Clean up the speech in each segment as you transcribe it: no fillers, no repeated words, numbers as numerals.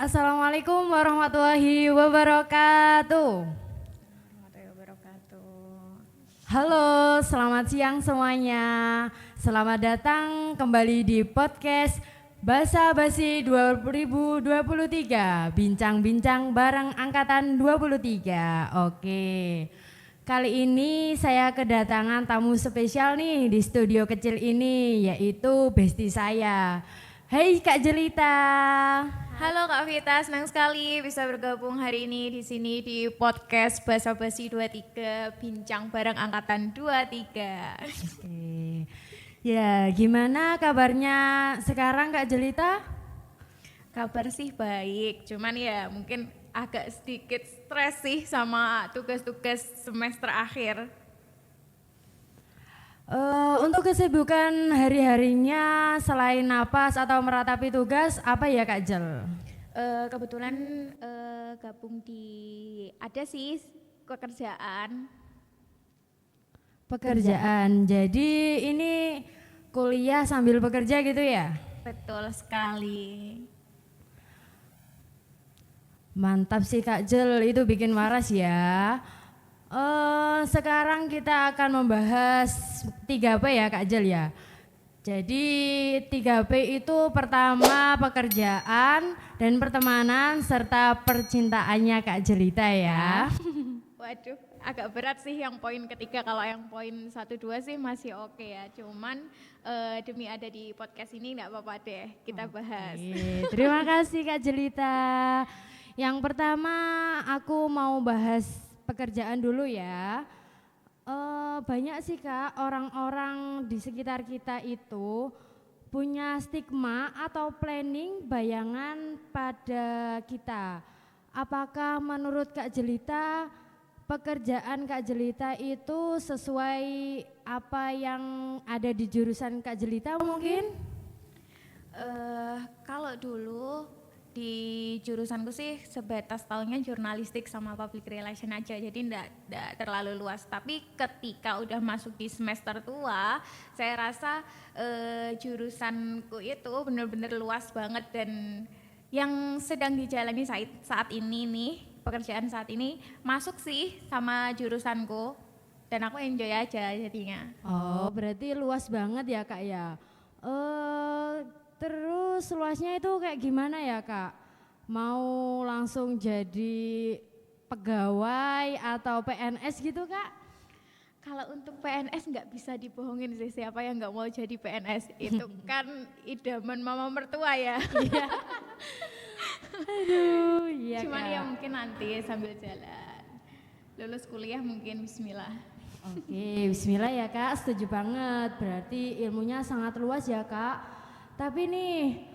Assalamualaikum warahmatullahi wabarakatuh. Halo, selamat siang semuanya. Selamat datang kembali di podcast Basa Basi 2023, bincang-bincang bareng angkatan 23. Oke. Kali ini saya kedatangan tamu spesial nih di studio kecil ini, yaitu bestie saya. Hai Kak Jelita. Halo Kak Vita, senang sekali bisa bergabung hari ini di sini di podcast Basa Basi 23, bincang bareng angkatan 23. Oke. Ya, gimana kabarnya sekarang Kak Jelita? Kabar sih baik, cuman ya mungkin agak sedikit stres sih sama tugas-tugas semester akhir. Untuk kesibukan hari-harinya selain napas atau meratapi tugas, apa ya Kak Jel? Kebetulan gabung di ada sih pekerjaan. Pekerjaan, jadi ini kuliah sambil bekerja gitu ya? Betul sekali. Mantap sih Kak Jel, itu bikin waras ya. Sekarang kita akan membahas 3P ya Kak Jel ya. Jadi 3P itu pertama pekerjaan dan pertemanan serta percintaannya Kak Jelita ya. Waduh, agak berat sih yang poin ketiga. Kalau yang poin 1, 2 sih masih oke ya. Cuman demi ada di podcast ini enggak apa-apa deh, kita bahas. Terima kasih Kak Jelita. Yang pertama aku mau bahas pekerjaan dulu ya. Banyak sih Kak orang-orang di sekitar kita itu punya stigma atau planning bayangan pada kita. Apakah menurut Kak Jelita pekerjaan Kak Jelita itu sesuai apa yang ada di jurusan Kak Jelita mungkin? Kalau dulu di jurusanku sih sebatas taunya jurnalistik sama public relation aja, jadi enggak terlalu luas. Tapi ketika udah masuk di semester tua, saya rasa jurusanku itu benar-benar luas banget, dan yang sedang dijalani saat ini nih, pekerjaan saat ini masuk sih sama jurusanku, dan aku enjoy aja jadinya. Oh, berarti luas banget ya Kak ya. Terus luasnya itu kayak gimana ya Kak? Mau langsung jadi pegawai atau PNS gitu Kak? Kalau untuk PNS nggak bisa dibohongin sih, siapa yang nggak mau jadi PNS? Itu kan idaman mama mertua ya. Aduh, iya Cuman Kak. ya mungkin nanti sambil jalan. Lulus kuliah mungkin bismillah. Oke, bismillah ya Kak, setuju banget. Berarti ilmunya sangat luas ya Kak. Tapi nih,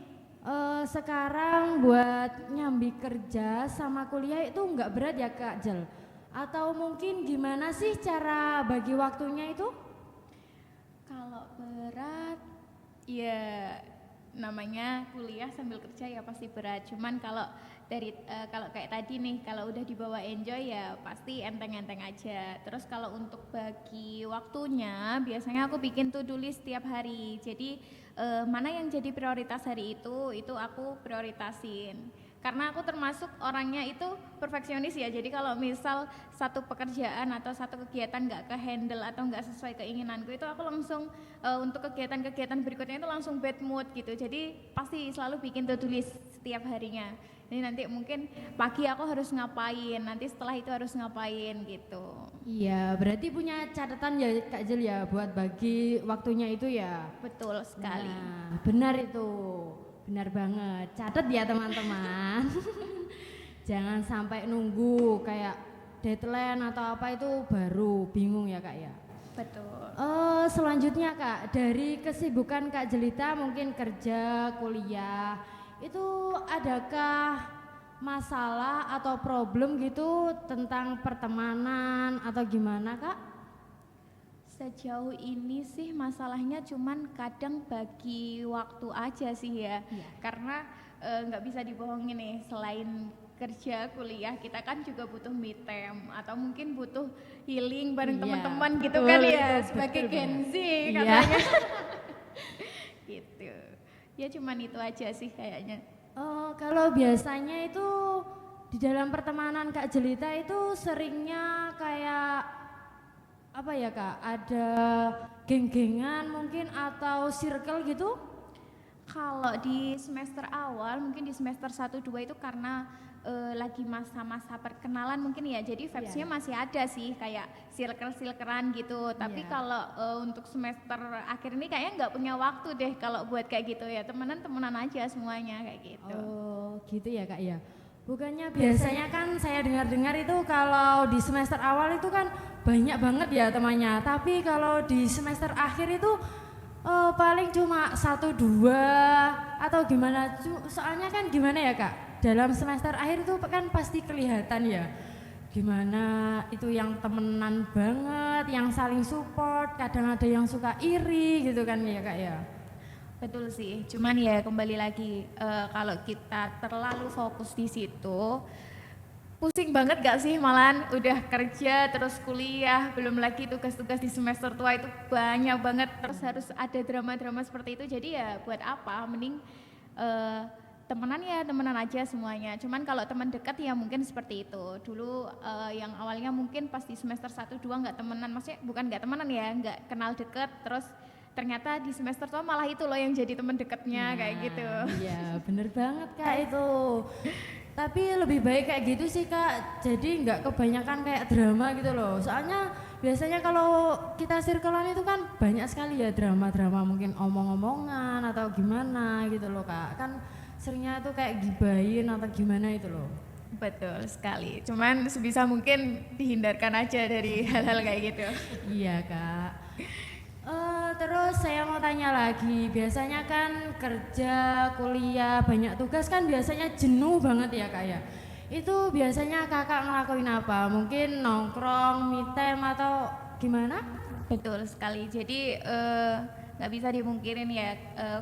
sekarang buat nyambi kerja sama kuliah itu nggak berat ya Kak Jel? Atau mungkin gimana sih cara bagi waktunya itu? Kalau berat, ya namanya kuliah sambil kerja ya pasti berat. Cuman kalau kalau kayak tadi nih, kalau udah dibawa enjoy ya pasti enteng-enteng aja. Terus kalau untuk bagi waktunya, biasanya aku bikin to-do list setiap hari. Jadi mana yang jadi prioritas hari itu aku prioritasin. Karena aku termasuk orangnya itu perfeksionis ya, jadi kalau misal satu pekerjaan atau satu kegiatan nggak ke-handle atau nggak sesuai keinginanku, itu aku langsung untuk kegiatan-kegiatan berikutnya itu langsung bad mood gitu. Jadi pasti selalu bikin to-do list setiap harinya. Ini nanti mungkin pagi aku harus ngapain, nanti setelah itu harus ngapain gitu. Iya, berarti punya catatan ya Kak Jel ya buat bagi waktunya itu ya. Betul sekali. Nah, benar itu. Benar banget. Catat ya teman-teman. Jangan sampai nunggu kayak deadline atau apa itu baru bingung ya Kak ya. Betul. Selanjutnya Kak, dari kesibukan Kak Jelita mungkin kerja, kuliah, itu adakah masalah atau problem gitu tentang pertemanan atau gimana Kak? Sejauh ini sih masalahnya cuman kadang bagi waktu aja sih ya. Karena nggak bisa dibohongin nih, selain kerja, kuliah, kita kan juga butuh me time atau mungkin butuh healing bareng teman-teman gitu kan ya, sebagai Gen Z katanya. Gitu. Ya cuman itu aja sih kayaknya. Kalau biasanya itu di dalam pertemanan Kak Jelita itu seringnya kayak apa ya Kak? Ada geng-gengan mungkin atau circle gitu? Kalau di semester awal, mungkin di semester 1-2 itu karena lagi masa-masa perkenalan mungkin ya, jadi vibes-nya masih ada sih kayak circle-circlean gitu. Tapi kalau untuk semester akhir ini kayaknya nggak punya waktu deh kalau buat kayak gitu ya, temenan-temenan aja semuanya kayak gitu. Oh gitu ya Kak ya. Bukannya biasanya kan saya dengar-dengar itu kalau di semester awal itu kan banyak banget ya temannya, tapi kalau di semester akhir itu paling cuma 1-2 atau gimana? Soalnya kan gimana ya Kak? Dalam semester akhir itu kan pasti kelihatan ya gimana itu yang temenan banget, yang saling support, kadang ada yang suka iri gitu kan ya Kak ya. Betul sih, cuman ya kembali lagi kalau kita terlalu fokus di situ, pusing banget gak sih malahan udah kerja terus kuliah, belum lagi tugas-tugas di semester tua itu banyak banget, terus harus ada drama-drama seperti itu, jadi ya buat apa, mending temenan ya temenan aja semuanya. Cuman kalau teman dekat ya mungkin seperti itu. Dulu yang awalnya mungkin pas di semester 1-2 nggak temenan, maksudnya bukan nggak temenan ya, nggak kenal deket, terus ternyata di semester tua malah itu loh yang jadi teman dekatnya kayak gitu. Iya bener banget Kak itu. Tapi lebih baik kayak gitu sih Kak, jadi nggak kebanyakan kayak drama gitu loh. Soalnya biasanya kalau kita circlean itu kan banyak sekali ya drama-drama, mungkin omong-omongan atau gimana gitu loh Kak. Kan seringnya tuh kayak gibahin atau gimana itu loh. Betul sekali, cuman sebisa mungkin dihindarkan aja dari hal-hal kayak gitu. Iya Kak. Terus saya mau tanya lagi, biasanya kan kerja, kuliah, banyak tugas kan biasanya jenuh banget ya Kak ya. Itu biasanya kakak ngelakuin apa? Mungkin nongkrong, me time atau gimana? Betul sekali, jadi nggak bisa dimungkirin ya,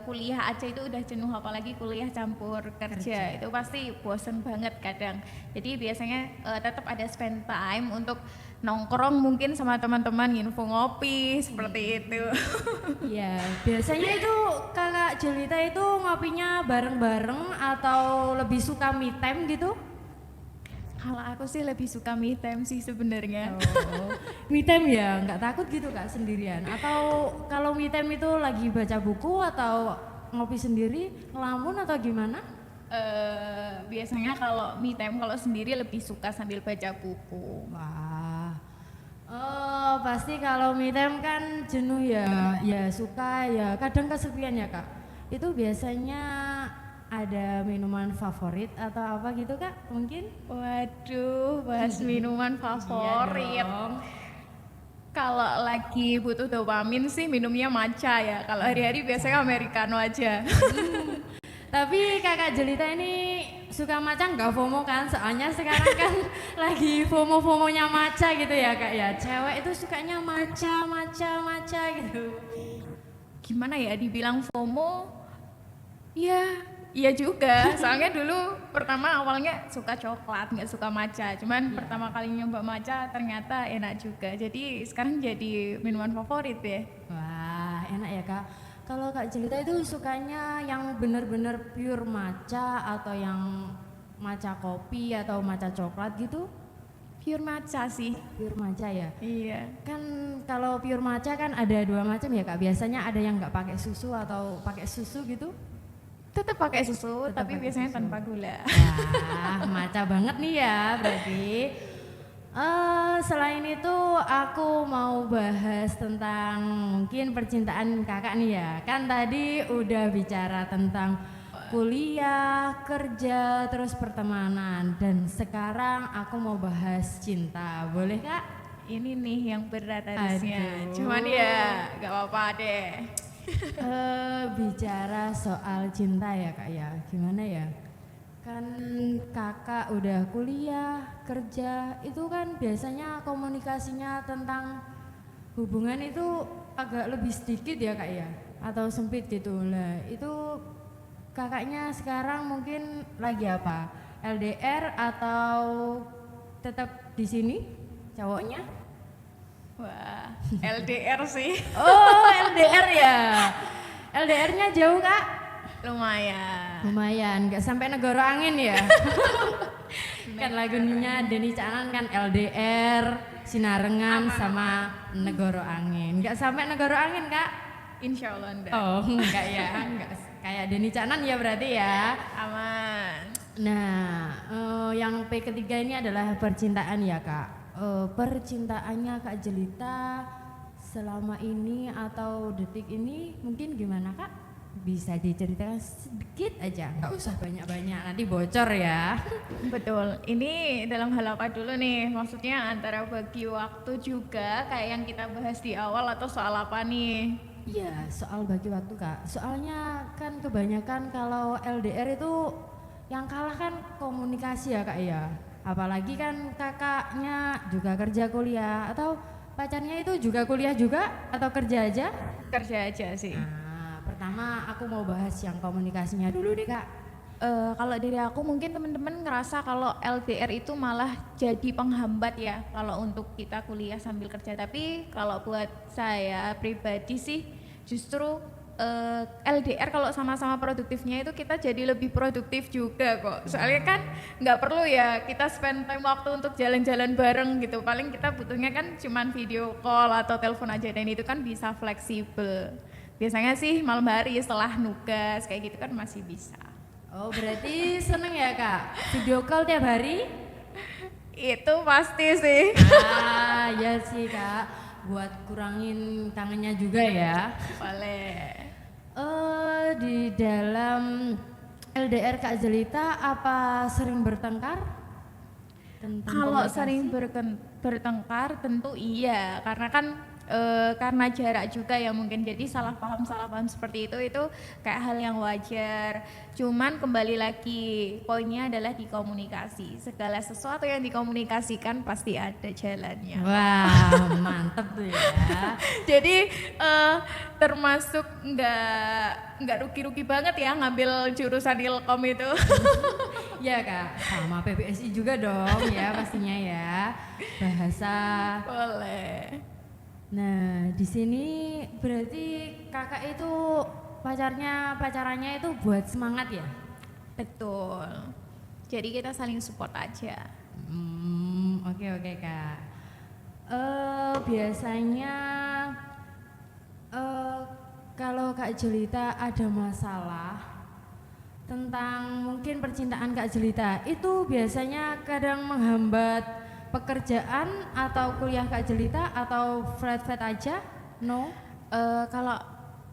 kuliah aja itu udah jenuh, apalagi kuliah campur kerja. Itu pasti bosen banget kadang. Jadi biasanya tetap ada spend time untuk nongkrong mungkin sama teman-teman, info ngopi seperti itu. Iya, biasanya itu kakak Jelita itu ngopinya bareng-bareng atau lebih suka me time gitu? Kalau aku sih lebih suka me time sih sebenarnya. Oh, me time ya, nggak takut gitu Kak sendirian? Atau kalau me time itu lagi baca buku atau ngopi sendiri, ngelamun atau gimana? Biasanya kalau me time kalau sendiri lebih suka sambil baca buku. Wah, oh pasti kalau me time kan jenuh ya, ya suka ya, kadang kesepian ya Kak. Itu biasanya ada minuman favorit atau apa gitu Kak mungkin? Waduh, bahas minuman favorit. Iya dong. Kalau lagi butuh dopamin sih minumnya matcha ya. Kalau hari-hari biasanya americano aja. Tapi kakak Jelita ini suka matcha nggak FOMO kan? Soalnya sekarang kan lagi FOMO-FOMOnya matcha gitu ya Kak ya. Cewek itu sukanya matcha gitu. Gimana ya dibilang FOMO? Ya, iya juga. Soalnya dulu pertama awalnya suka coklat, nggak suka matcha. Cuman pertama kali nyoba matcha ternyata enak juga. Jadi sekarang jadi minuman favorit ya. Wah enak ya Kak. Kalau Kak Jelita itu sukanya yang bener-bener pure matcha atau yang matcha kopi atau matcha coklat gitu? Pure matcha sih. Pure matcha ya. Iya. Kan kalau pure matcha kan ada dua macam ya Kak. Biasanya ada yang nggak pakai susu atau pakai susu gitu. Tetap pakai susu, Tetap tapi pakai biasanya susu. tanpa gula. Wah, matcha banget nih ya berarti. Selain itu aku mau bahas tentang mungkin percintaan kakak nih ya. Kan tadi udah bicara tentang kuliah, kerja, terus pertemanan. Dan sekarang aku mau bahas cinta. Boleh Kak? Ini nih yang berat harusnya. Aduh. Cuman ya gak apa-apa deh. Bicara soal cinta ya Kak ya. Gimana ya? Kan kakak udah kuliah, kerja, itu kan biasanya komunikasinya tentang hubungan itu agak lebih sedikit ya Kak ya, atau sempit gitu lah. Itu kakaknya sekarang mungkin lagi apa? LDR atau tetap di sini cowoknya? Wah, LDR sih. Oh LDR ya. LDR-nya jauh Kak? Lumayan. Lumayan, nggak sampai negara angin ya. Kan lagunya Denny Caknan kan LDR, Sinarengan sama negara angin. Nggak sampai negara angin kak? Insya Allah enggak. Oh enggak ya, enggak kayak Denny Caknan ya berarti ya. Aman. Nah, yang P ketiga ini adalah percintaan ya kak. Percintaannya Kak Jelita selama ini atau detik ini mungkin gimana kak? Bisa diceritakan sedikit aja, nggak usah banyak-banyak, nanti bocor ya. Betul. Ini dalam hal apa dulu nih? Maksudnya antara bagi waktu juga kayak yang kita bahas di awal atau soal apa nih? Iya, soal bagi waktu kak. Soalnya kan kebanyakan kalau LDR itu yang kalah kan komunikasi ya kak ya. Apalagi kan kakaknya juga kerja kuliah atau pacarnya itu juga kuliah juga atau kerja aja? Kerja aja sih. Nah, pertama aku mau bahas yang komunikasinya dulu deh kak. Kalau dari aku mungkin teman-teman ngerasa kalau LDR itu malah jadi penghambat ya kalau untuk kita kuliah sambil kerja. Tapi kalau buat saya pribadi sih justru LDR kalau sama-sama produktifnya itu kita jadi lebih produktif juga kok. Soalnya kan nggak perlu ya kita spend time waktu untuk jalan-jalan bareng gitu. Paling kita butuhnya kan cuman video call atau telepon aja dan itu kan bisa fleksibel. Biasanya sih malam hari setelah nugas kayak gitu kan masih bisa. Oh berarti seneng ya kak, video call tiap hari? Itu pasti sih. Ah ya sih kak, buat kurangin kangennya juga ya. Boleh. Di dalam LDR Kak Jelita apa sering bertengkar? Tentang Kalau komunikasi? sering bertengkar tentu iya karena kan karena jarak juga ya mungkin jadi salah paham seperti itu kayak hal yang wajar. Cuman kembali lagi poinnya adalah di komunikasi. Segala sesuatu yang dikomunikasikan pasti ada jalannya. Wah mantep tuh ya. Jadi termasuk nggak rugi-rugi banget ya ngambil jurusan Ilkom itu. Ya kak, sama PPSI juga dong ya pastinya ya. Bahasa. Boleh. Nah di sini berarti kakak itu pacarannya itu buat semangat ya? Betul. Jadi kita saling support aja. Oke kak. Biasanya kalau Kak Jelita ada masalah tentang mungkin percintaan Kak Jelita itu biasanya kadang menghambat pekerjaan atau kuliah Kak Jelita atau flat aja? No? Kalau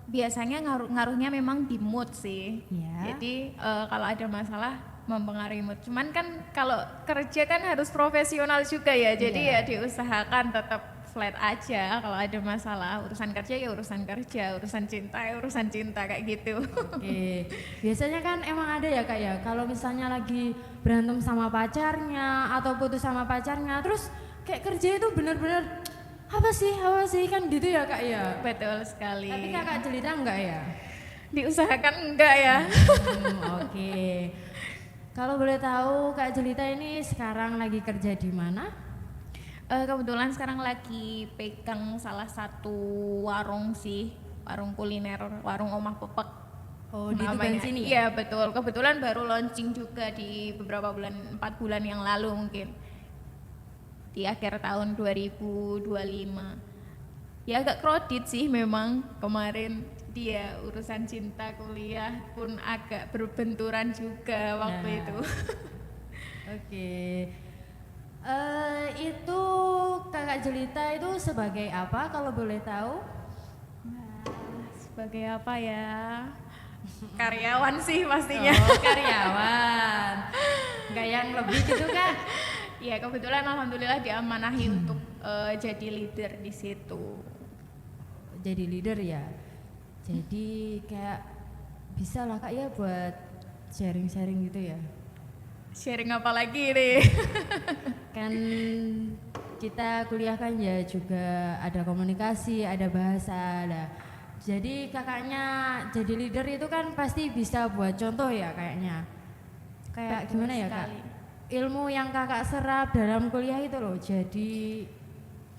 biasanya ngaruhnya memang di mood sih. Ya. Jadi kalau ada masalah mempengaruhi mood. Cuman kan kalau kerja kan harus profesional juga ya. Jadi ya diusahakan tetap flat aja. Kalau ada masalah urusan kerja ya urusan kerja, urusan cinta ya urusan cinta kayak gitu. Oke, biasanya kan emang ada ya kak ya, kalau misalnya lagi berantem sama pacarnya atau putus sama pacarnya, terus kayak kerja itu bener-bener apa sih kan gitu ya kak ya. Betul sekali. Tapi kakak Jelita enggak ya? Diusahakan enggak ya. Oke. Kalau boleh tahu Kak Jelita ini sekarang lagi kerja di mana? Kebetulan sekarang lagi pegang salah satu warung sih, warung kuliner, warung Omah Pepek. Oh di Tuban sini ya? Iya betul, kebetulan baru launching juga di beberapa bulan, 4 bulan yang lalu mungkin. Di akhir tahun 2025. Ya agak crowded sih memang kemarin, dia urusan cinta kuliah pun agak berbenturan juga waktu itu. Oke. Itu kakak Jelita itu sebagai apa kalau boleh tahu? Sebagai apa ya? Karyawan sih pastinya. Oh, karyawan. Enggak yang lebih gitu kan? Ya kebetulan alhamdulillah diamanahi untuk jadi leader di situ. Jadi leader ya. Jadi kayak bisa lah kak ya buat sharing-sharing gitu ya. Sharing apa lagi nih? Kan kita kuliah kan ya juga ada komunikasi, ada bahasa, ada. Jadi kakaknya jadi leader itu kan pasti bisa buat contoh ya kayaknya. Kayak Betul gimana ya sekali. kak? Ilmu yang kakak serap dalam kuliah itu loh jadi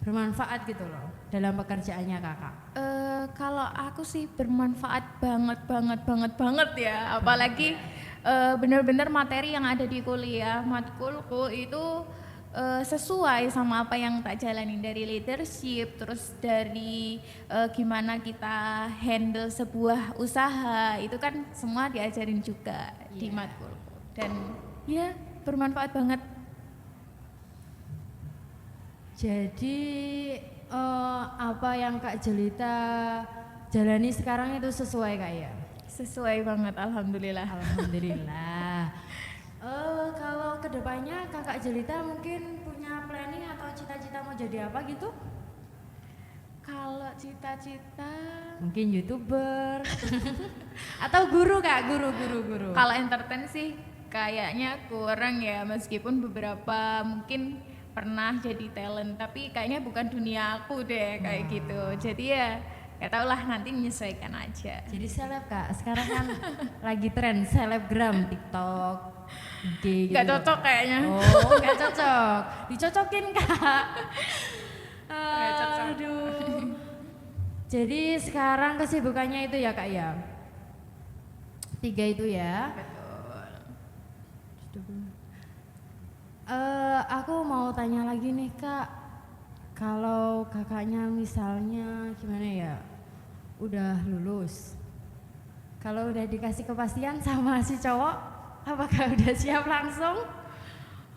bermanfaat gitu loh dalam pekerjaannya kakak. Kalau aku sih bermanfaat banget ya, apalagi benar-benar materi yang ada di kuliah matkulku itu sesuai sama apa yang tak jalani dari leadership, terus dari gimana kita handle sebuah usaha, itu kan semua diajarin juga di matkulku dan ya bermanfaat banget. Jadi apa yang Kak Jelita jalani sekarang itu sesuai Kak ya? Sesuai banget, alhamdulillah. Alhamdulillah. Kalau kedepannya Kakak Jelita mungkin punya planning atau cita-cita mau jadi apa gitu? Kalau cita-cita Mungkin YouTuber atau guru Kak, guru. kalau entertain sih kayaknya kurang ya, meskipun beberapa mungkin pernah jadi talent, tapi kayaknya bukan dunia aku deh kayak gitu. Jadi ya gak tau lah, nanti menyesuaikan aja. Jadi seleb Kak, sekarang kan lagi tren selebgram TikTok, IG gitu. Gak cocok kayaknya. Oh, gak cocok. Dicocokin Kak. Gak cocok. Aduh. Jadi sekarang kesibukannya itu ya Kak ya? 3 itu ya? Betul. Aku mau tanya lagi nih Kak, kalau kakaknya misalnya gimana ya, udah lulus, kalau udah dikasih kepastian sama si cowok, apakah udah siap langsung?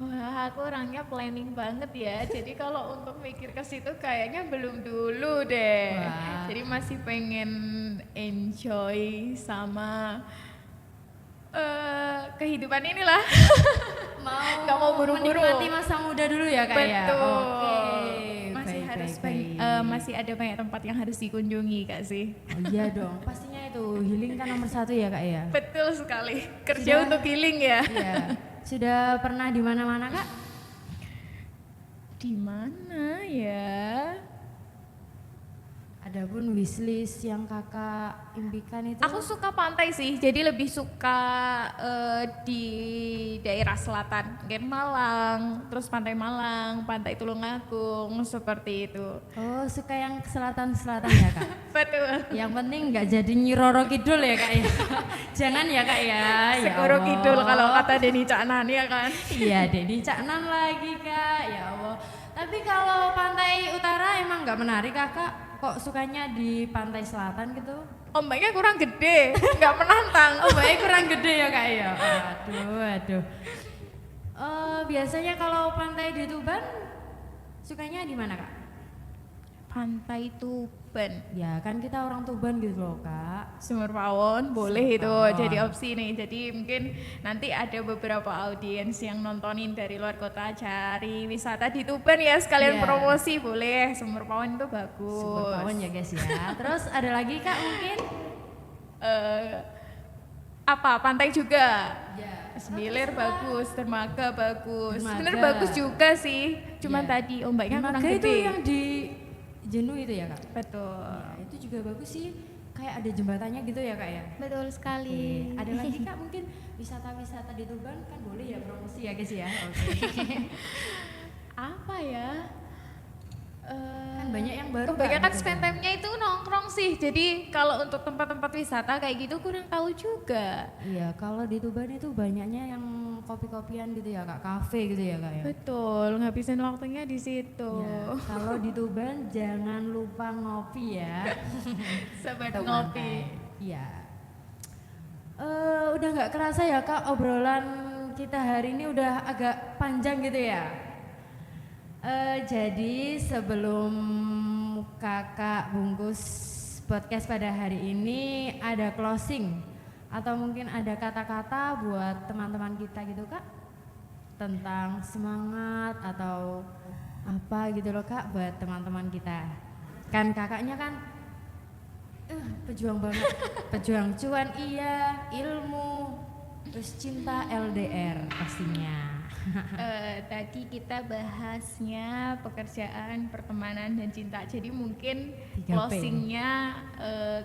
Wah, aku orangnya planning banget ya. Jadi kalau untuk mikir ke situ kayaknya belum dulu deh. Wah. Jadi masih pengen enjoy sama kehidupan inilah. Nggak mau buru-buru. Menikmati masa muda dulu ya Kak ya? Betul. Oke. Masih Baik, harus baik, baik. masih ada banyak tempat yang harus dikunjungi Kak sih. Oh, iya dong, pastinya itu healing kan nomor 1 ya Kak ya? Betul sekali. Kerja Sudah- untuk healing ya. Iya. Sudah pernah di mana-mana Kak? Di mana ya? Adapun wishlist yang kakak impikan itu? Aku suka pantai sih, jadi lebih suka di daerah selatan, kayak Malang, terus pantai Malang, pantai Tulungagung, seperti itu. Oh, suka yang selatan-selatan ya kak? Betul. Yang penting nggak jadi Nyiroro Kidul ya kak ya? Jangan ya kak ya? Ya Segoro Allah. Kidul kalau kata Denny Caknan ya kan. Iya, Denny Caknan lagi kak, ya Allah. Tapi kalau pantai utara emang nggak menarik kakak? Kok sukanya di pantai selatan gitu? Ombaknya kurang gede, nggak menantang. Ombaknya kurang gede ya kak ya? Aduh. Biasanya kalau pantai di Tuban, sukanya di mana kak? Pantai Tuban, Ya kan kita orang Tuban gitu loh kak. Sumur Pawon, boleh itu Pawon. jadi opsi nih. Jadi mungkin nanti ada beberapa audiens yang nontonin dari luar kota cari wisata di Tuban ya, sekalian Iya. promosi boleh. Sumur Pawon itu bagus. Sumber Pawon ya guys ya. Terus ada lagi kak mungkin? Apa? Pantai juga. Ya. Semilir bagus, Dermaga bagus. Dermaga. Sebenarnya bagus juga sih. Cuman Iya. tadi ombaknya kurang Dermaga itu gede. yang di Jenuh itu ya kak? Betul. Ya, itu juga bagus sih. Kayak ada jembatannya gitu ya kak ya? Betul sekali. Oke. Ada lagi kak mungkin wisata-wisata di Tuban kan boleh ya promosi ya guys ya? Oke. Apa ya? Kan banyak yang baru, Kak, Kebanyakan gitu spend kan. time-nya itu nongkrong sih. Jadi kalau untuk tempat-tempat wisata kayak gitu kurang tahu juga. Iya, kalau di Tuban itu banyaknya yang kopi-kopian gitu ya kak, kafe gitu ya kak ya? Betul, ngabisin waktunya di situ. Ya, kalau di Tuban jangan lupa ngopi ya. Sobat Atau ngopi. pantai. Iya. Udah nggak kerasa ya kak, obrolan kita hari ini udah agak panjang gitu ya. Jadi sebelum kakak bungkus podcast pada hari ini ada closing atau mungkin ada kata-kata buat teman-teman kita gitu kak, tentang semangat atau apa gitu loh kak buat teman-teman kita. Kan kakaknya kan pejuang banget, pejuang cuan iya, ilmu, terus cinta LDR pastinya. Tadi kita bahasnya pekerjaan, pertemanan, dan cinta. Jadi mungkin 3P. closingnya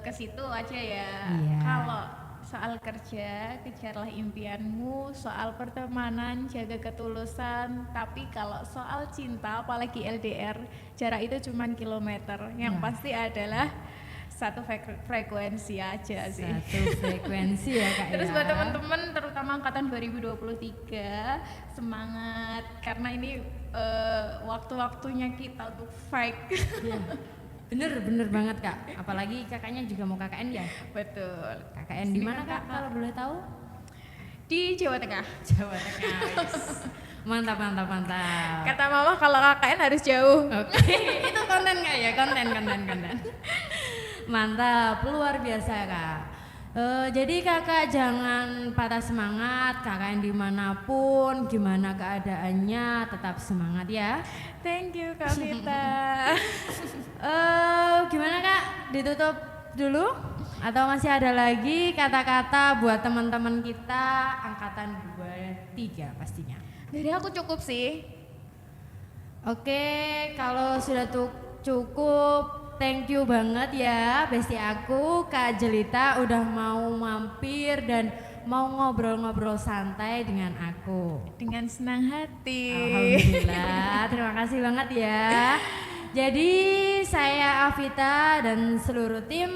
ke situ aja ya. Iya. Kalau soal kerja, kejarlah impianmu. Soal pertemanan, jaga ketulusan. Tapi kalau soal cinta, apalagi LDR, jarak itu cuma kilometer. Yang Nah. pasti adalah satu frekuensi aja sih. Satu frekuensi ya Kak. Terus ya. buat teman-teman terutama angkatan 2023 semangat karena ini waktu-waktunya kita untuk fight. Iya. Bener banget Kak. Apalagi kakaknya juga mau KKN ya. Betul. KKN di mana Kak kalau boleh tahu? Di Jawa Tengah. Jawa Tengah. Mantap. Kata mama kalau KKN harus jauh. Oke, itu konten Kak ya, konten. Mantap, luar biasa Kak. Jadi kakak jangan patah semangat, KKN dimanapun, gimana keadaannya, tetap semangat ya. Thank you Kak Vita. Gimana Kak, ditutup dulu? Atau masih ada lagi kata-kata buat teman-teman kita angkatan 23 pastinya? Dari aku cukup sih. Oke, kalau sudah cukup, thank you banget ya bestie aku Kak Jelita udah mau mampir dan mau ngobrol-ngobrol santai dengan aku. Dengan senang hati. Alhamdulillah, terima kasih banget ya. Jadi saya Afita dan seluruh tim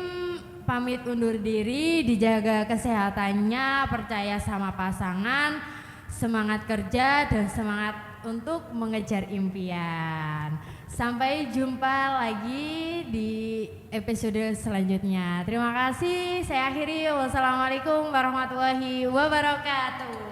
pamit undur diri, dijaga kesehatannya, percaya sama pasangan, semangat kerja dan semangat untuk mengejar impian. Sampai jumpa lagi di episode selanjutnya. Terima kasih. Saya akhiri. Wassalamualaikum warahmatullahi wabarakatuh.